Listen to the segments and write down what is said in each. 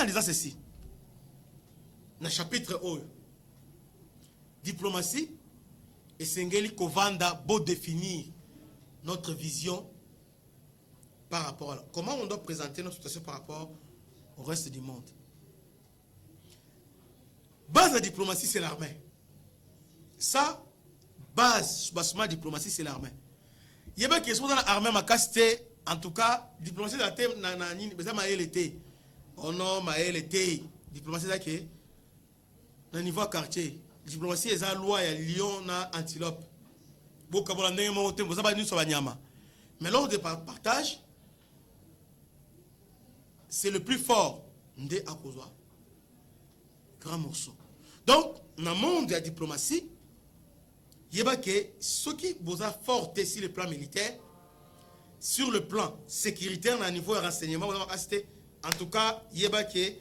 en disant ceci, dans le chapitre O, diplomatie, et Sengeli Kovanda, beau définir notre vision par rapport à comment on doit présenter notre situation par rapport au reste du monde. Base de la diplomatie, c'est l'armée. Ça, base, basement diplomatie, c'est l'armée. Il y a des questions dans l'armée, ma casse, en tout cas, diplomatie, dans le thème, oh non, diplomatie, c'est au niveau quartier. Diplomatie, c'est la loi, il y a Lyon, Antilope. Mais lors de partage, c'est le plus fort. Ndé Akozwa. Grand morceau. Donc, dans le monde de la diplomatie, il y a que ceux qui sont forts sur le plan militaire, sur le plan sécuritaire, au niveau de renseignement, en tout cas, il y a que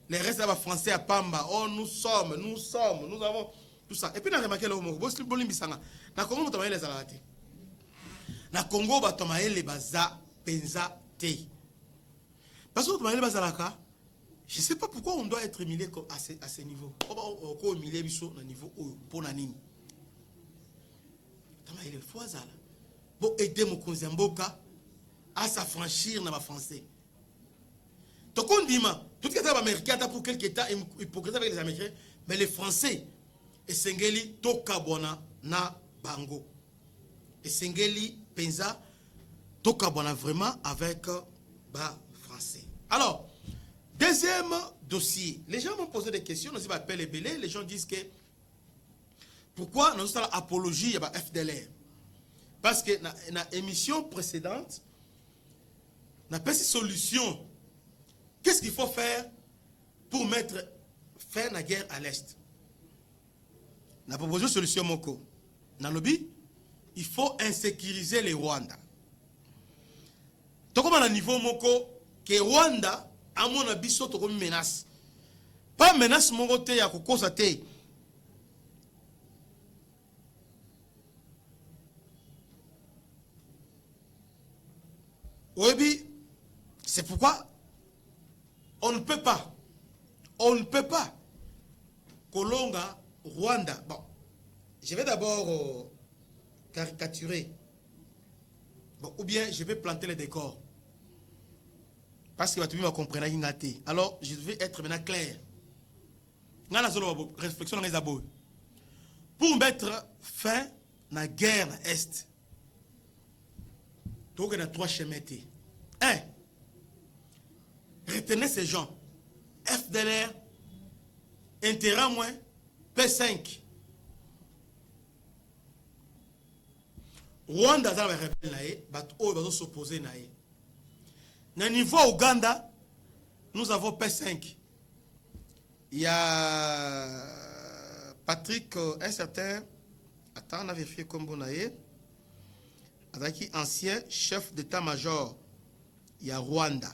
les restes de français à Pamba, oh, nous avons tout ça. Et puis, on a remarqué le Congo, na Congo, on a les alatés. Na Congo, on a les baza, penza, te. Parce que on a les bazalaka, je ne sais pas pourquoi on doit être humilié à ce niveau. On doit humilier au niveau pour Nanini. On a les fois là. Pour aider mon Konzamboka à s'affranchir dans le français. Donc on dit, tout ce qui est américain, pour quelques temps, hypocrite avec les Américains, mais les Français, et Sengeli, Tokabona, na Bango. Et Sengeli, Penza, Tokabona vraiment avec Français. Alors, deuxième dossier. Les gens m'ont posé des questions, nous avons appelé les gens disent que pourquoi nous avons apologie à FDLR. Parce que dans l'émission précédente, on a pas cette solution. Qu'est-ce qu'il faut faire pour mettre fin à la guerre à l'Est? On a proposé une solution, Moko. Dans le lobby, il faut insécuriser les Rwandais. Donc, comme à niveau Moko, que Rwanda, à mon avis, sont comme une menace. Pas une menace, mon côté, à cause de ça. Oui, c'est pourquoi on ne peut pas Kolonga, Rwanda. Bon, je vais d'abord caricaturer. Bon, ou bien je vais planter les décors. Parce que tu vas comprendre. Alors, je vais être maintenant clair. Réflexion dans pour mettre fin à la guerre Est, il y a 3 chemins. 1. Retenez ces gens. FDLR, intérêt moins, P5. Rwanda, ça va rebelle, va s'opposer. Au niveau Ouganda, nous avons P5. Il y a Patrick, un certain, attends, on a vérifié comme bon aïe. Avec ancien chef d'état-major, il y a Rwanda.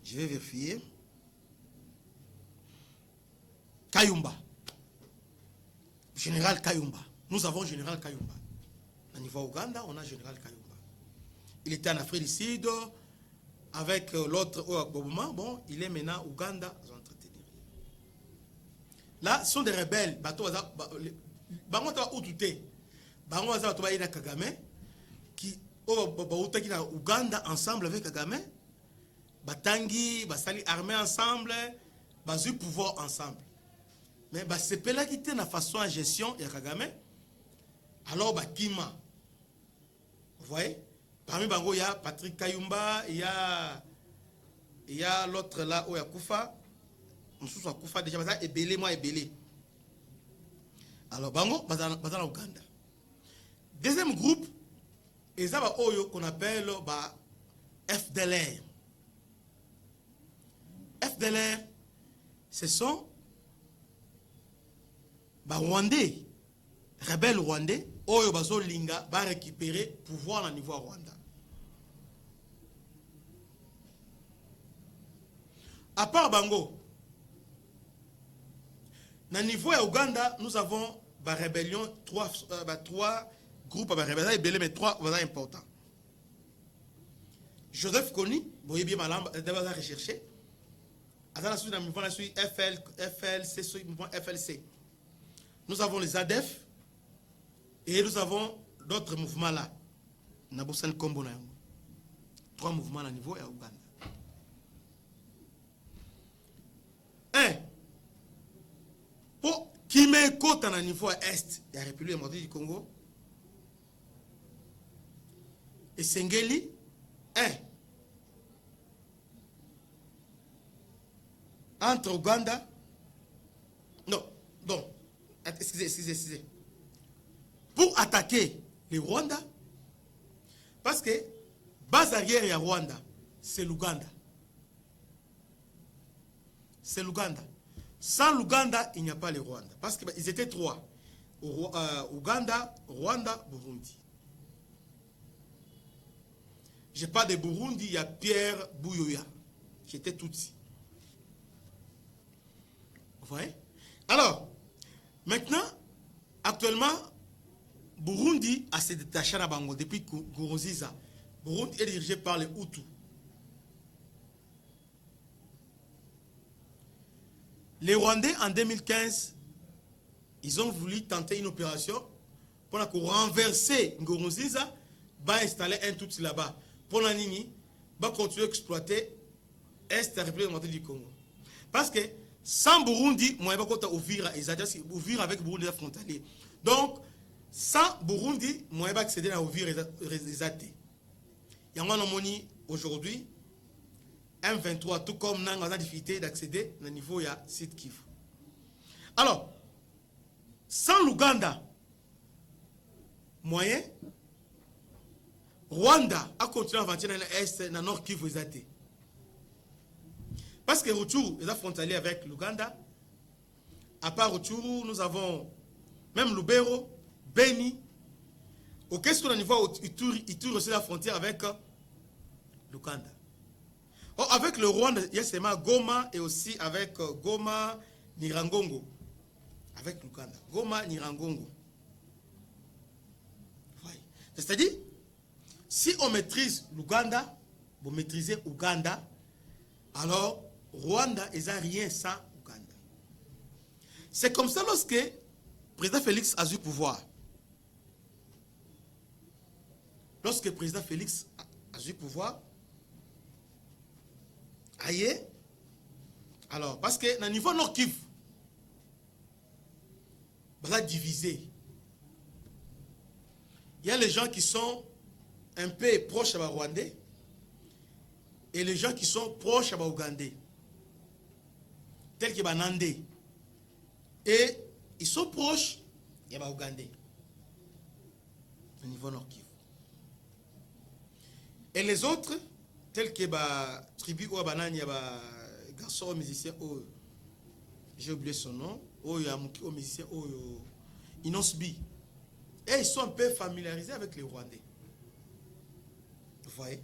Je vais vérifier. Kayumba. Général Kayumba. Nous avons Général Kayumba. Au niveau Ouganda, on a Général Kayumba. Il était en Afrique du Sud avec l'autre Boboma. Bon, il est maintenant au Ouganda. Là, ce sont des rebelles. Qui au Ouganda ensemble avec Kagame. Batangi, basali armée ensemble, basu pouvoir ensemble. Mais c'est là qui était la façon de gestion de Kagame. Alors Bakima. Vous voyez? Parmi Bango, il y a Patrick Kayumba, il y a l'autre là, où il y a Koufa. On Koufa déjà, ça est belé, moi est belé. Alors Bango, dans Ouganda. Deuxième groupe, ils ont qu'on appelle FDLR. FDLR, ce sont Rwandais, rebelles rwandais, Oyo Bazo Linga va récupérer pouvoir au niveau Rwanda. À part Bango, au niveau de Ouganda, nous avons la rébellion, trois groupes de rébellion, mais 3 importants. Joseph Kony, vous voyez bien Malamba, d'abord à rechercher. À la suite, FLC. Nous avons les ADEF et nous avons d'autres mouvements là. Nabosan Kombo na yango. 3 mouvements à niveau et à Ouganda. Pour qui met côte à niveau est de la République démocratique du Congo. Et Sengeli, entre Ouganda, non, excusez. Pour attaquer le Rwanda, parce que base arrière et Rwanda, c'est l'Ouganda. C'est l'Ouganda. Sans l'Ouganda, il n'y a pas le Rwanda. Parce qu'ils étaient 3. Ouganda, Rwanda, Burundi. Je parle de Burundi, il y a Pierre Bouyoya, qui était Tutsi. Vous voyez? Alors, maintenant, actuellement, Burundi a se détaché à Bango depuis Nkurunziza. Burundi est dirigé par les Hutus. Les Rwandais, en 2015, ils ont voulu tenter une opération pour renverser Nkurunziza, installer un Tutsi là-bas. Pour la Nini, continuer à exploiter Est de la République démocratique du Congo. Parce que sans Burundi, moi, je vais ouvrir avec Burundi frontalier. Donc, sans Burundi, moi, je vais accéder à ouvrir les athées. Il y a un aujourd'hui, M23, tout comme nous avons difficulté d'accéder au niveau de site Kivu. Alors, sans l'Ouganda, moyen, Rwanda a continué à avancer dans l'Est, dans le Nord Kivu. Parce que Rutshuru est frontalier avec l'Ouganda. À part Rutshuru, nous avons même Lubero, Beni. Au question niveau Ituri aussi la frontière avec l'Ouganda. Avec le Rwanda, il y a seulement Goma et aussi avec Goma, Nirangongo. Avec l'Ouganda. Goma, Nirangongo. C'est-à-dire, si on maîtrise l'Ouganda, vous maîtrisez l'Ouganda, alors Rwanda n'est rien sans Ouganda. C'est comme ça lorsque le président Félix a eu le pouvoir. Lorsque le président Félix a eu le pouvoir, aïe, alors, parce que dans le niveau Nord Kivu, on va diviser. Il y a les gens qui sont un peu proches à Rwandais et les gens qui sont proches à Ougandais, tels que Banandé. Et ils sont proches de Ougandais au niveau Nord Kivu. Et les autres, tels que la tribu ou Banani, il y a garçon musicien, j'ai oublié son nom, il y a un musicien, Inosbi. Et ils sont un peu familiarisés avec les Rwandais. Vous voyez?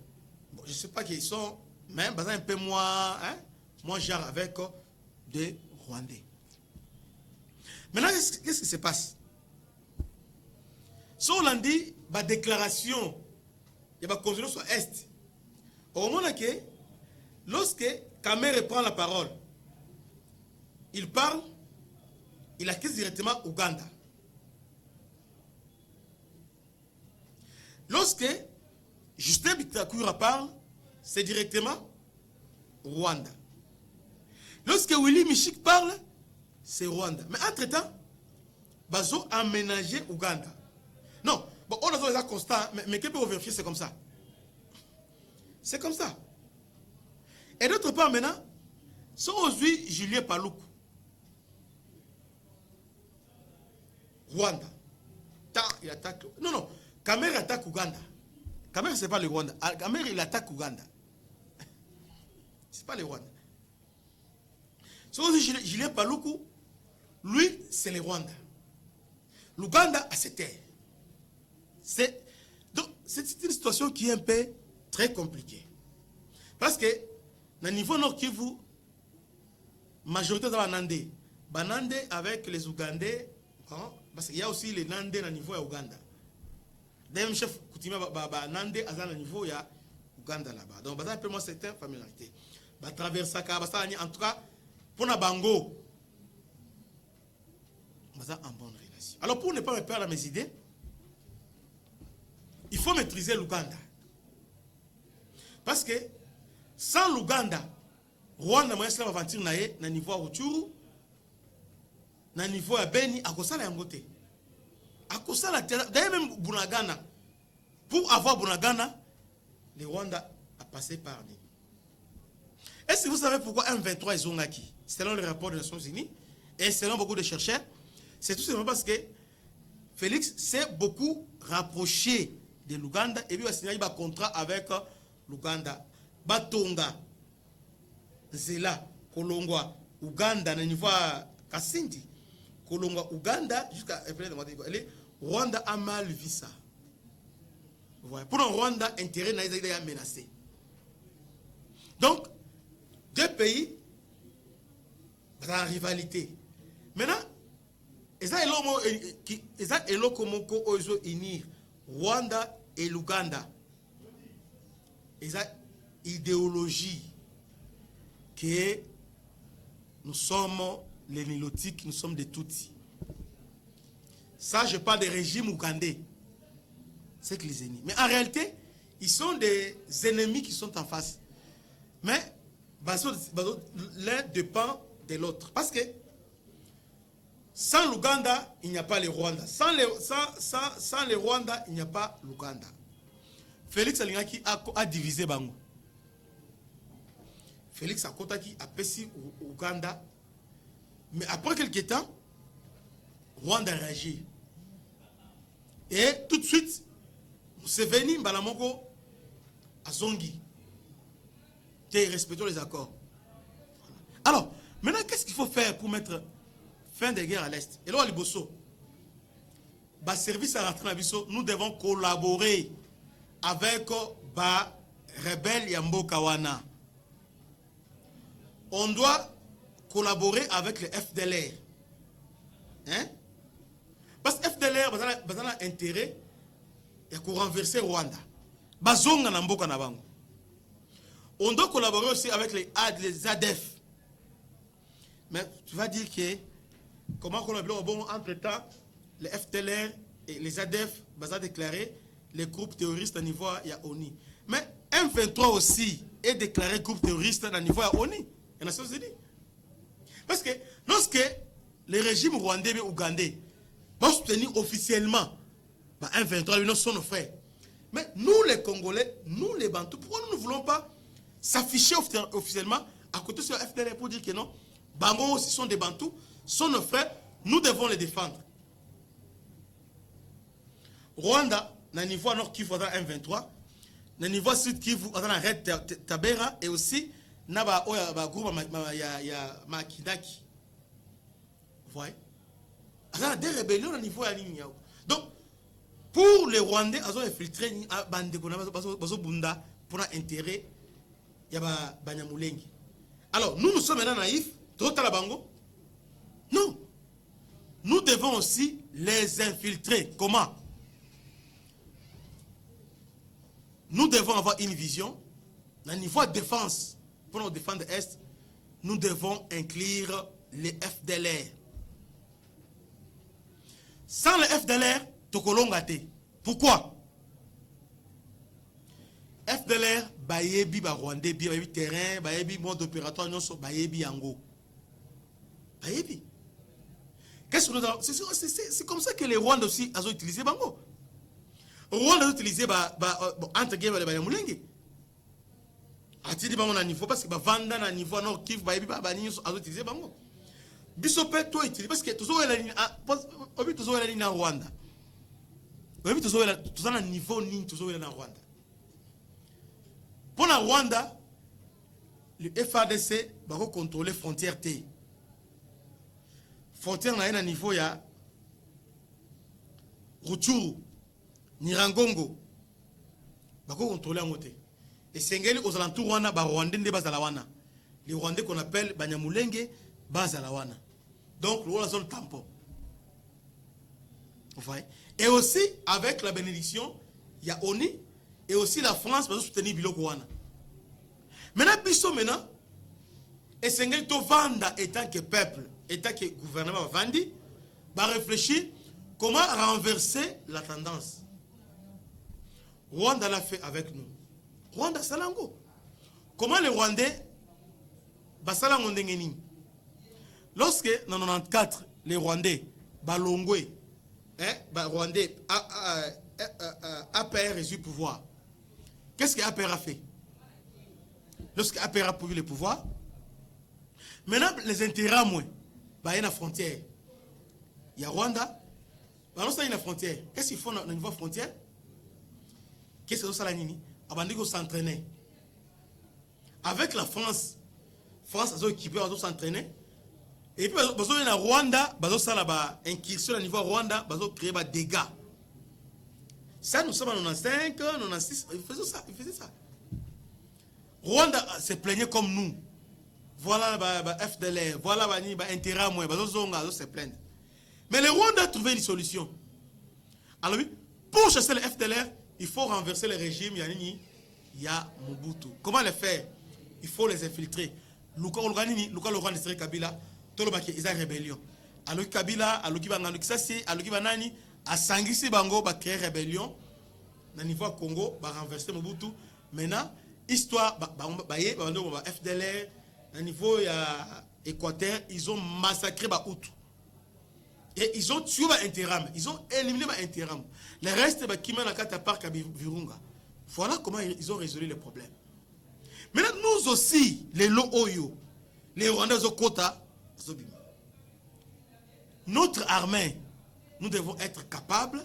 Bon, je ne sais pas qu'ils sont, mais un peu moins genre avec des Rwandais. Maintenant, qu'est-ce qui se passe? Si on a dit, la déclaration, il va continuer sur Est. Au moment où, lorsque Kamere prend la parole, il parle, il accuse directement Ouganda. Lorsque Justin Bitakura parle, c'est directement Rwanda. Lorsque Willy Michik parle, c'est Rwanda. Mais entre-temps, Bazo a aménagé Ouganda. Non, bon, on a des constats, mais que peut vérifier, c'est comme ça. C'est comme ça. Et d'autre part, maintenant, si on suit Julien Paluku, Rwanda, il attaque. Non, Kamere attaque Ouganda. Kamere, ce n'est pas le Rwanda. Kamere, il attaque Ouganda. Ce n'est pas le Rwanda. Si on dit Julien Paluku, lui, c'est le Rwanda. L'Ouganda a ses terres. Donc, c'est une situation qui est un peu très compliquée. Parce que, dans le niveau Nord Kivu, majorité de Banandé. Banandé avec les Ougandais, parce qu'il y a aussi les Nandés dans le niveau de Ouganda. Même chef coutumier Banandé à dans le niveau de Ouganda là-bas. Donc, un peu moins certaines familiarités. Bah, traverser en tout cas, pour la Bango, bah, en bonne relation. Alors, pour ne pas me perdre mes idées, il faut maîtriser l'Ouganda. Parce que sans l'Ouganda, Rwanda m'a esclave aventure na niveau à Rutshuru, na niveau à Beni, à Kosala Yangote. À Kosala, d'ailleurs même Bunagana. Pour avoir Bunagana, le Rwanda a passé par nous. Est-ce que vous savez pourquoi M23 est Zongaki? Selon le rapport des Nations Unies et selon beaucoup de chercheurs, c'est tout simplement parce que Félix s'est beaucoup rapproché de l'Ouganda et puis il a signé un contrat avec l'Ouganda. Batonga, Zela, Kolongwa, Ouganda, na niveau Kasindi, Kolongwa, Ouganda, jusqu'à Rwanda a mal vu ça. Voilà. Pour le Rwanda, intérêt n'a menacé. Donc, deux pays en rivalité. Maintenant, ils ont unir Rwanda et l'Ouganda. Ils ont idéologie que nous sommes les Nilotiques, nous sommes des Tutsis. Ça, je parle des régimes ougandais. C'est que les ennemis. Mais en réalité, ils sont des ennemis qui sont en face. Mais l'un dépend de l'autre. Parce que sans l'Ouganda, il n'y a pas le Rwanda. Sans le Rwanda, il n'y a pas l'Ouganda. Félix Alingaki a divisé Bango. Félix Akotaki a pessi Ouganda. Mais après quelques temps, Rwanda a réagi. Et tout de suite, c'est venu Mbalamoko à Zongi. Respectons les accords. Alors, maintenant, qu'est-ce qu'il faut faire pour mettre fin des guerres à l'Est? Et là, à Liboso, service à l'Abisso, nous devons collaborer avec les rebelles Yambo Kawana. On doit collaborer avec le FDLR. Hein? Parce que FDLR a intérêt à renverser Rwanda. Bazonga na mboka na bango. On doit collaborer aussi avec les ADF. Mais tu vas dire que comment collaborer entre-temps, les FDLR et les ADF ont déclaré les groupes terroristes à niveau de ONU. Mais M23 aussi est déclaré groupe terroriste à niveau de ONU. Les Nations Unies. Parce que lorsque le régime rwandais et ougandais vont soutenir officiellement M23, ils sont nos frères. Mais nous les Congolais, nous les Bantous, pourquoi nous ne voulons pas s'afficher officiellement à côté de la FDLR pour dire que non, Bango aussi sont des Bantous, sont nos frères, nous devons les défendre. Rwanda, na niveau nord Kivu dans M23, na niveau sud Kivu dans la Red Tabera et aussi na ba groupe ya Makidaki. Vous voyez? Il y a des rébellions au niveau de la ligne. Donc, pour les Rwandais, ils ont infiltré pour l'intérêt de Banyamulenge. Alors, nous sommes maintenant naïfs, non. Nous devons aussi les infiltrer. Comment? Nous devons avoir une vision. Au niveau de défense, pour nous défendre l'Est, nous devons inclure les FDLR. Sans les FDLR, Tokolongate. Pourquoi? FDLR, Bayebi, Rwandais, Bayebi terrain, Bayebi mode opératoire, non, Bayebi Yango. Bayebi. Qu'est-ce que nous avons? C'est comme ça que les Rwandais aussi ont utilisé Bango. Rwanda a utilisé entre guillemets les Banyamulenge. A-t-il dit Bango à niveau parce que Vanda à niveau nord Kivu, Bayebi, ont utilisé Bango. Bisopé, toi, utilisé parce que toujours la ligne en Rwanda. Oui, tout ça à niveau ni tout ça en Rwanda. Pour la Rwanda, le FARDC va contrôler frontière T. Frontière na niveau ya Rutshuru, Nirangongo, va contrôler en côté. Et Sengeli aux alentours wana ba Rwandais de bazalawana. Les Rwandais qu'on appelle Banyamulenge bazalawana. Donc la zone tampon. Vous voyez? Et aussi avec la bénédiction, il y a ONU et aussi la France va soutenir Biloko wana. Maintenant, biso maintenant, et c'est to vanda étant que peuple, étant que gouvernement vandi, va réfléchir comment renverser la tendance. Rwanda l'a fait avec nous. Rwanda salango. Comment les Rwandais basalango ndengeni? Lorsque en 94 les Rwandais balongwe, Rwandais APR reçu le pouvoir. Qu'est-ce que APR a fait? Lorsque APR a pris le pouvoir, maintenant les intérêts moins, il y a une frontière. Il y a Rwanda, il y a une frontière. Qu'est-ce qu'ils font au niveau frontière? Qu'est-ce que ça nini? Abandiko s'entraîner. Avec la France, France a équipé, a s'entraîner. Et puis, il y a Rwanda, il y a une incursion au niveau Rwanda, il y a créé des dégâts. Ça, nous sommes en 95, 96, ils faisaient ça. Rwanda se plaignait comme nous. Voilà FDLR, voilà intérêt moins, ils se plaignent. Mais le Rwanda a trouvé une solution. Alors oui, pour chasser le FDLR, il faut renverser le régime, il y a Mobutu. Comment le faire? Il faut les infiltrer. Luka Rwanda, Kabila, tout le monde est en rébellion. Alors Kabila, alors Kibanganoukisasi, alors Kibanani, à Sangisi Bango, va créer rébellion. Au niveau Congo, va renverser Mobutu. Maintenant, histoire, FDLR, au niveau Équateur, ils ont massacré Hutu. Et ils ont tué Interam, ils ont éliminé Interam. Le reste, Virunga. Voilà comment ils ont résolu le problème. Maintenant, nous aussi, les Lo-Oyo, les Rwandais Zokota, notre armée, nous devons être capables,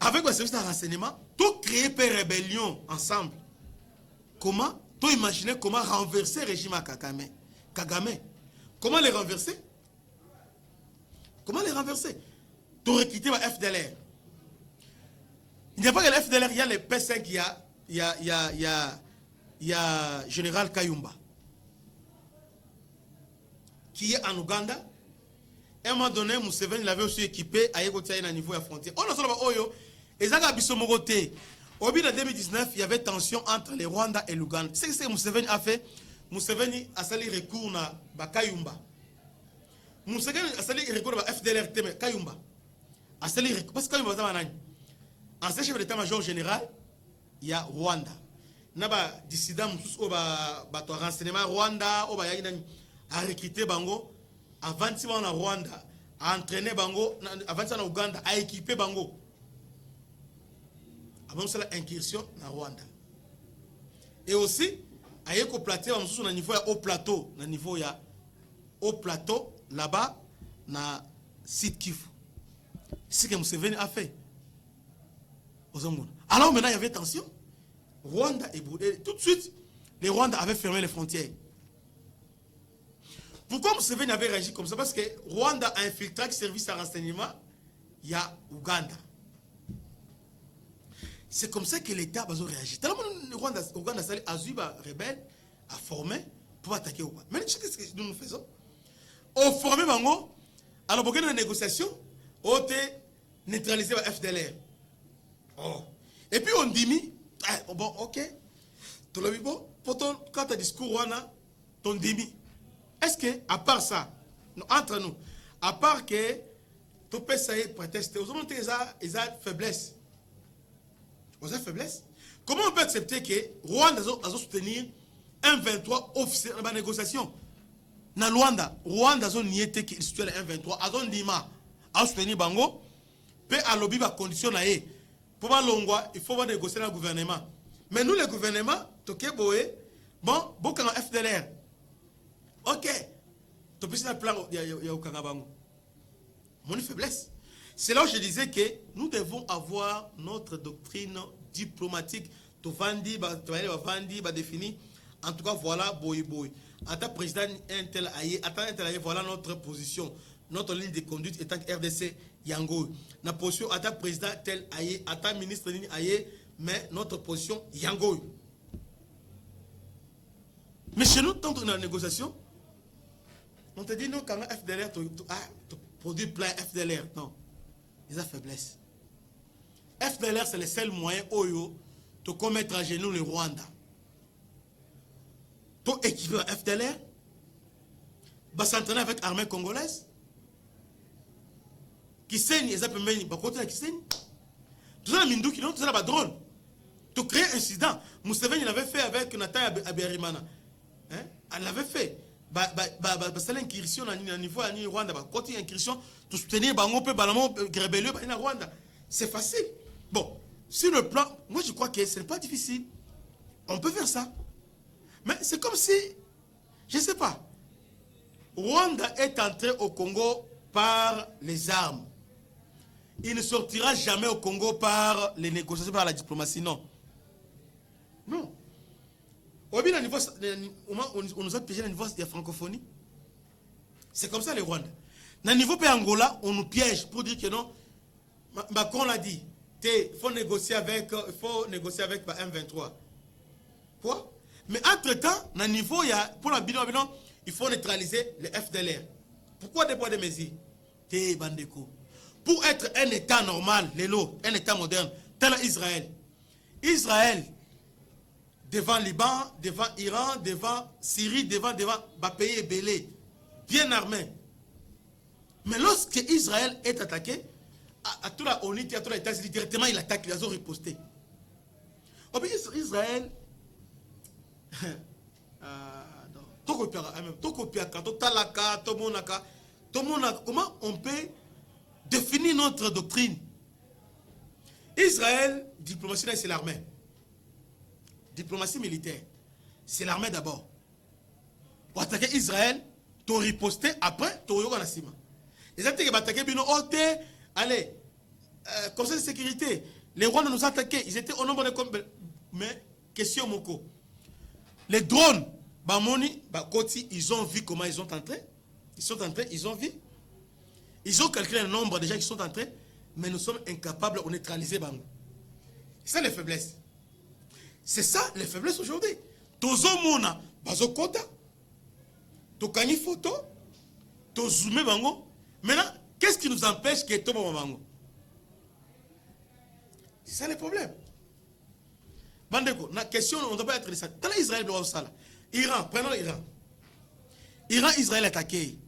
avec le service de renseignement, de créer une rébellion ensemble. Comment? Tu imaginer comment renverser le régime à Kagame. Comment les renverser? Comment les renverser? Tu aurais quitté la FDLR. Il n'y a pas que la FDLR, il y a les P5, il y a Général Kayumba, qui est en Ouganda. Et à un moment donné, Museveni l'avait aussi équipé à un niveau de la frontière. On a dit Oyo, et Zaga Bissomogote. Au bout de 2019, il y avait tension entre les Rwanda et l'Ouganda. C'est ce que Museveni a fait. Museveni a sali recours à Kayumba. Museveni a sali recours à FDLR Kayumba. A sali recours. Parce que Kayumba va être ancien chef d'état-major général, il y a Rwanda. Il y a des dissidents qui ont renseignement Rwanda, qui ont recruté Bango, avant de en Rwanda, à entraîner Bango, avant de en Ouganda, à équiper Bango. Avant de l'incursion en Rwanda. Et aussi, à y plateau, on a niveau haut plateau, na niveau ya haut plateau, là-bas, na site Kifu. C'est ce que Museveni a fait. Alors maintenant, il y avait tension. Rwanda est boudé. Tout de suite, les Rwandais avaient fermé les frontières. Pourquoi Museveni avait réagi comme ça? Parce que Rwanda a infiltré le service de renseignement, il y a Ouganda. C'est comme ça que l'État a réagi. Tellement le Rwanda a eu rebelle, a formé pour attaquer Ouganda. Mais qu'est-ce que nous faisons? On formé Bango, alors pour qu'il y ait une négociation, on a neutralisé la FDLR. Oh. Et puis on dit, bon, ok. Tu l'as vu, bon, quand tu as discours, ton demi. Est-ce que, à part ça, entre nous, à part que tu peux essayer de protester, ils ont faiblesse. Ils ont faiblesse. Comment on peut accepter que Rwanda a soutenu un 23 officiel dans la négociation? Dans Rwanda a nié qu'il soutient le 23, a soutenu Bango, peut à lobby la condition là. Pour Longwa, il faut négocier avec le gouvernement. Mais nous, le gouvernement, bon, beaucoup de FDLR. Ok. Tu peux faire un plan, il y a aucun bango. Mon faiblesse. C'est là où je disais que nous devons avoir notre doctrine diplomatique. Tu vandi, définir. En tout cas, voilà, boy. En tant que président, voilà notre position. Notre ligne de conduite étant que RDC Yango. Notre position en tant que président tel aïe, en tant que ministre aïe, mais notre position Yango. Mais chez nous, tant qu'on est dans la négociation, on te dit non, quand FDLR, tu produis plein FDLR. Non, ils ont faiblesse. FDLR, c'est le seul moyen oyo de commettre à genoux le Rwanda. Tu équipé à FDLR, va s'entraîner avec l'armée congolaise, qui saigne, ils appellent même, côté qui saigne. Tout ça, Mindou qui non, tout ça, la drone. Tu crées un incident. Museveni l'avait fait avec Nathan Abiyarimana. Hein? Elle l'avait fait. C'est l'incursion au niveau de Rwanda. Quand il y a une incursion, tu soutenir Bango, Balamo, Grébelio, dans Rwanda. C'est facile. Bon, sur le plan, moi je crois que ce n'est pas difficile. On peut faire ça. Mais c'est comme si, je ne sais pas, Rwanda est entré au Congo par les armes. Il ne sortira jamais au Congo par les négociations, par la diplomatie, non. Non. On nous a piégé au niveau de la francophonie. C'est comme ça les Rwandais. Au niveau de Angola, on nous piège pour dire que non. Macron l'a dit. Il faut négocier avec M23. Quoi? Mais entre-temps, au niveau, pour la bilan, il faut neutraliser le FDLR. Pourquoi des poids de mesures? Bandeko. Pour être un État normal, un État moderne, tel Israël. Israël, devant Liban, devant Iran, devant Syrie, devant pays belé, bien armé. Mais lorsque Israël est attaqué, à tout la ONU, à tout l'État-Unis, directement il attaque, ils ont riposté. Israël, comment on peut définir notre doctrine? Israël, diplomatie, c'est l'armée. Diplomatie militaire, c'est l'armée d'abord. Pour attaquer Israël, tu as riposté, après, tu as eu un assima. Les attaques qui ont attaqué, allez, Conseil de sécurité, les Rwandais nous ont attaqués, ils étaient au nombre de combien? Mais, question Moko. Les drones, ils ont vu comment ils sont entrés. Ils ont vu. Ils ont calculé le nombre déjà qui sont entrés, mais nous sommes incapables de neutraliser Bango. C'est ça les faiblesses. C'est ça les faiblesses aujourd'hui. Tozo mona, bazo kota, to kani photo, to zoomé Bango. Maintenant, qu'est-ce qui nous empêche que tout Bango? C'est ça le problème. Bandeko, la question, on ne doit pas être ça. Dans l'Israël, doit ça là. Iran, prenons l'Iran. Israël attaqué.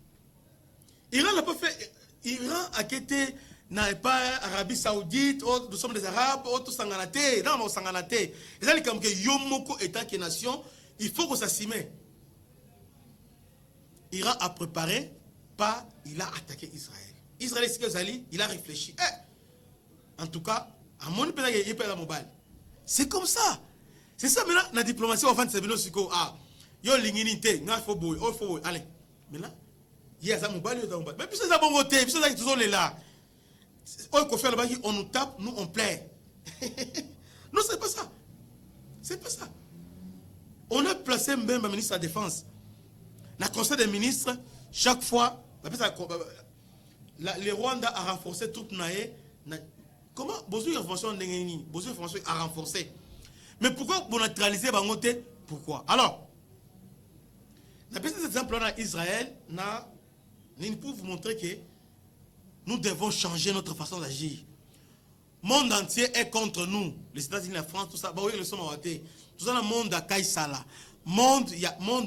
Iran n'a pas fait. Iran a quitté, n'a pas Arabie Saoudite, nous sommes des Arabes, tous sanganaté, non, sanganaté. Et ça, comme que Yomoko état qui nation, il faut que ça s'y mette. Iran a préparé, pas, il a attaqué Israël. Israël, il a réfléchi. En tout cas, à mon pays, il y a pas mobile. C'est comme ça. C'est ça maintenant, la diplomatie, on va faire des choses. Ah, yo l'inginité, il faut boy, allez. Maintenant, il y a ça mobile, il y a ça mobile. Mais puis c'est ça bon côté, puis c'est ça qui sont là. On nous tape, nous on plaît. Non, c'est pas ça. C'est pas ça. On a placé même un ministre de la Défense. Le conseil des ministres, chaque fois, le Rwanda a renforcé toute Naé. Comment besoin d'information a renforcé. Mais pourquoi pour neutraliser Bangote? Pourquoi? Alors, la petit exemple là Israël, pour vous montrer que nous devons changer notre façon d'agir. Le monde entier est contre nous. Les États-Unis, la France, tout ça. Bah oui, le sommes ratés. Tout ça, le monde à Kaïsala. Monde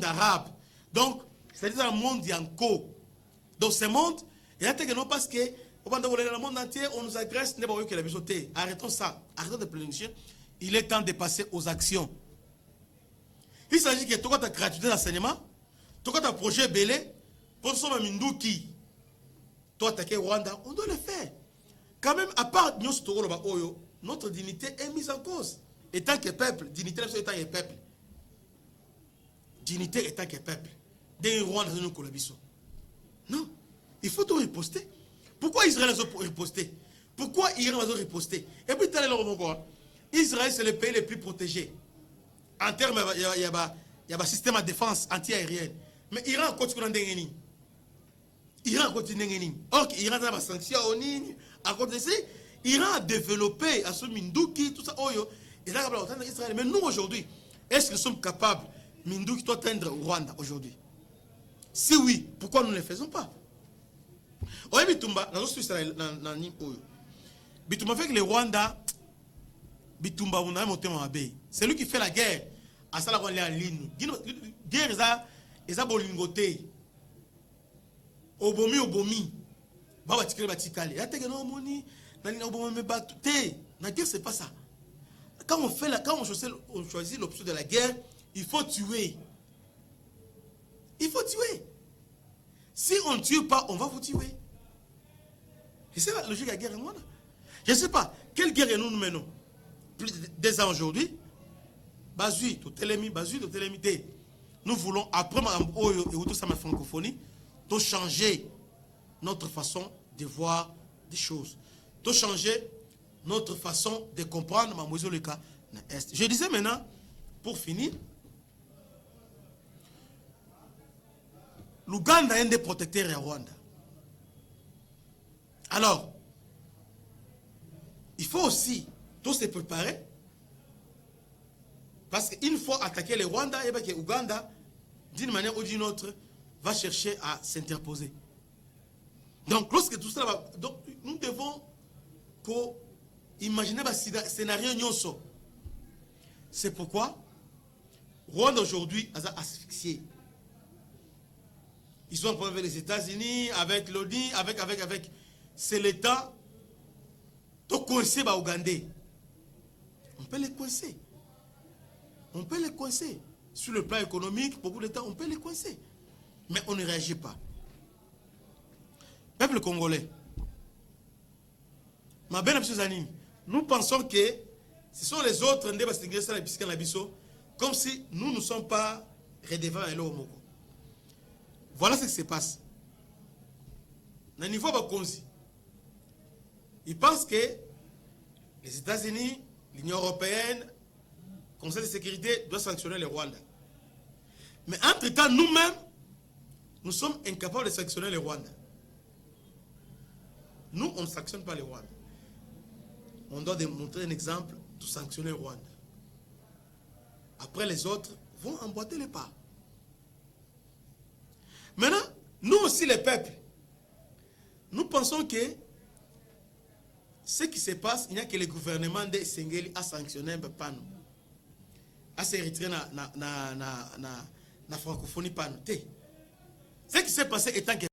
arabe. Donc, c'est-à-dire le monde yanko. Donc, ce monde, il y a que non parce que dans le monde entier, on nous agresse. Arrêtons ça. Arrêtons de planifier. Il est temps de passer aux actions. Il s'agit que tu as gratuité d'enseignement, tu as un projet belé, pour ce Mindouki, tu attaquer Rwanda, on doit le faire. Quand même, à part notre dignité est mise en cause. Étant que peuple, dignité étant que peuple. Dignité étant que peuple. Des Rwanda, nous collaborons. Non, il faut tout riposter. Pourquoi Israël a riposté? Pourquoi Iran a riposté? Et puis, Israël, c'est le pays le plus protégé. En termes, il y a un système de défense anti-aérienne. Mais Iran continue d'engager. Iran continue d'engager. Or, Iran a des sanctions à côté de ça. Iran a développé à ce Mindouki, tout ça. Il a atteindre Israël. Mais nous, aujourd'hui, est-ce que nous sommes capables, Mindouki, d'atteindre Rwanda aujourd'hui? Si oui, pourquoi nous ne le faisons pas? Bitumba, dans Israël, Bitumba fait que le Rwanda, Bitumba Wuna Motema Abe. C'est lui qui fait la guerre. À ça, la ligne. Guerre, eza bolingote. Obomi. Baba tikele batikale. Ya teke no moni. Nani na obomi me batu. La guerre, c'est pas ça. Quand on choisit l'option de la guerre, il faut tuer. Il faut tuer. Si on ne tue pas, on va vous tuer. Et c'est la logique de la guerre. Je ne sais pas. Quelle guerre nous menons? Plus de 2 ans aujourd'hui. Nous voulons, après ma francophonie, de changer notre façon de voir des choses. De changer notre façon de comprendre le cas. Je disais maintenant, pour finir, l'Ouganda est un des protecteurs à Rwanda. Alors, il faut aussi tous se préparer. Parce qu'une fois attaqué le Rwanda, et bien que l'Ouganda, d'une manière ou d'une autre, va chercher à s'interposer. Donc, lorsque tout cela va... Donc, nous devons imaginer un scénario nyonso. C'est pourquoi Rwanda aujourd'hui a asphyxié. Ils sont en problème avec les États-Unis, avec l'ONU, avec. C'est l'État. Donc, coincer les Ougandais. On peut les coincer. On peut les coincer. Sur le plan économique, beaucoup d'États, on peut les coincer. Mais on ne réagit pas. Peuple congolais, ma belle amie, nous pensons que ce sont les autres comme si nous ne sommes pas redevables à l'homme. Voilà ce qui se passe. Au niveau de Bakonzi, ils pensent que les États-Unis, l'Union européenne, le Conseil de sécurité doit sanctionner le Rwanda. Mais entre-temps, nous-mêmes, nous sommes incapables de sanctionner le Rwanda. Nous, on ne sanctionne pas le Rwanda. On doit démontrer un exemple de sanctionner le Rwanda. Après, les autres vont emboîter les pas. Maintenant, nous aussi, les peuples, nous pensons que ce qui se passe, il n'y a que le gouvernement de Sengeli a sanctionné un peu pas nous. A se retirer na francophonie pas nous. Ce qui s'est passé étant que